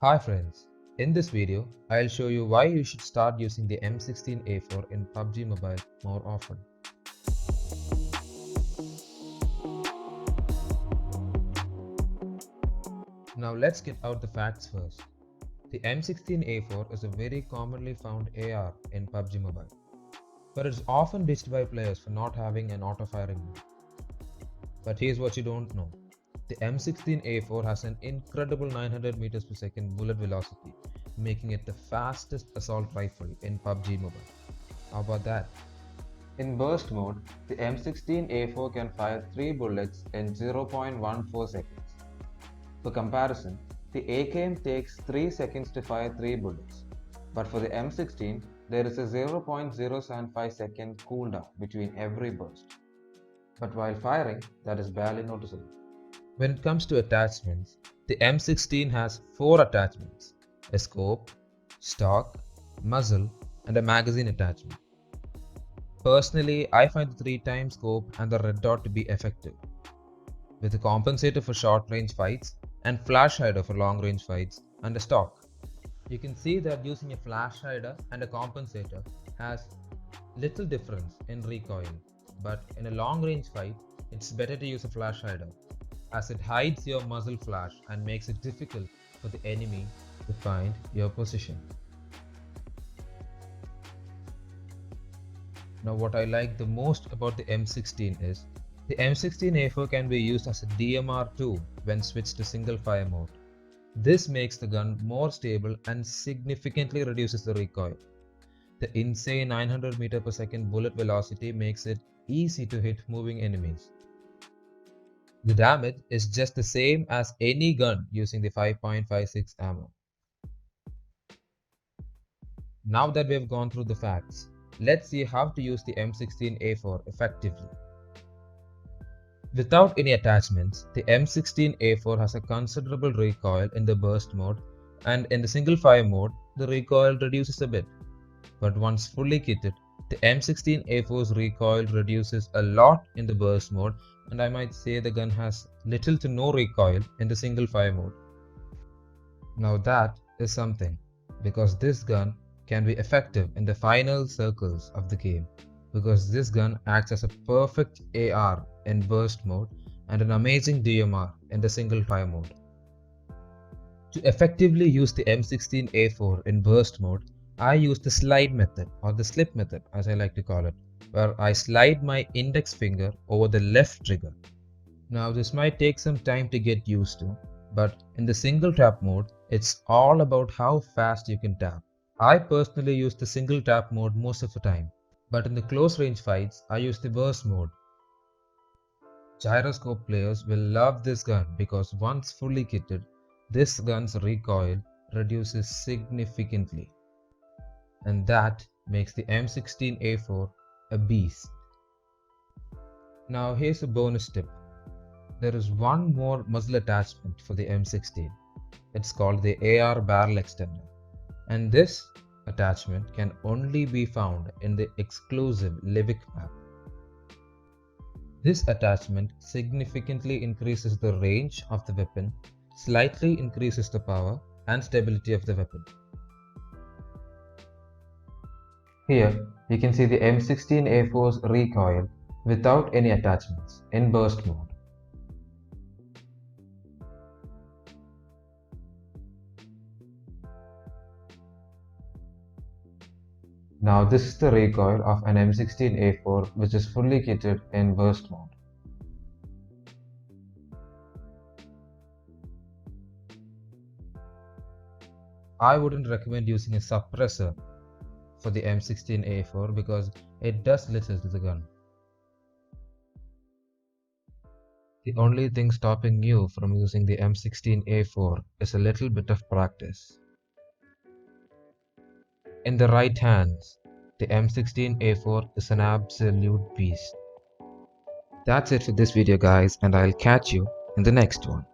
Hi friends, in this video, I'll show you why you should start using the M16A4 in PUBG Mobile more often. Now let's get out the facts first. The M16A4 is a very commonly found AR in PUBG Mobile, but it's often ditched by players for not having an auto-firing mode. But here's what you don't know. The M16A4 has an incredible 900 meters per second bullet velocity, making it the fastest assault rifle in PUBG Mobile. How about that? In burst mode, the M16A4 can fire 3 bullets in 0.14 seconds. For comparison, the AKM takes 3 seconds to fire 3 bullets, but for the M16, there is a 0.075 second cooldown between every burst. But while firing, that is barely noticeable. When it comes to attachments, the M16 has 4 attachments: a scope, stock, muzzle, and a magazine attachment. Personally, I find the 3x scope and the red dot to be effective, with a compensator for short range fights and flash hider for long range fights and a stock. You can see that using a flash hider and a compensator has little difference in recoil, but in a long range fight, it's better to use a flash hider, as it hides your muzzle flash and makes it difficult for the enemy to find your position. Now what I like the most about the M16 is, the M16A4 can be used as a DMR too when switched to single fire mode. This makes the gun more stable and significantly reduces the recoil. The insane 900 meter per second bullet velocity makes it easy to hit moving enemies. The damage is just the same as any gun using the 5.56 ammo. Now that we have gone through the facts, let's see how to use the M16A4 effectively. Without any attachments, the M16A4 has a considerable recoil in the burst mode, and in the single fire mode, the recoil reduces a bit. But once fully kitted, the M16A4's recoil reduces a lot in the burst mode, and I might say the gun has little to no recoil in the single fire mode. Now that is something, because this gun can be effective in the final circles of the game, because this gun acts as a perfect AR in burst mode and an amazing DMR in the single fire mode. To effectively use the M16A4 in burst mode, I use the slide method, or the slip method as I like to call it, where I slide my index finger over the left trigger. Now this might take some time to get used to, but in the single tap mode, it's all about how fast you can tap. I personally use the single tap mode most of the time, but in the close range fights, I use the burst mode. Gyroscope players will love this gun because once fully kitted, this gun's recoil reduces significantly, and that makes the M16A4 a beast. Now here's a bonus tip. There is one more muzzle attachment for the M16. It's called the AR barrel extender, and this attachment can only be found in the exclusive Livik map. This attachment significantly increases the range of the weapon, slightly increases the power and stability of the weapon. Here you can see the M16A4's recoil without any attachments in burst mode. Now this is the recoil of an M16A4 which is fully kitted in burst mode. I wouldn't recommend using a suppressor for the M16A4 because it does little to the gun. The only thing stopping you from using the M16A4 is a little bit of practice. In the right hands, the M16A4 is an absolute beast. That's it for this video guys, and I'll catch you in the next one.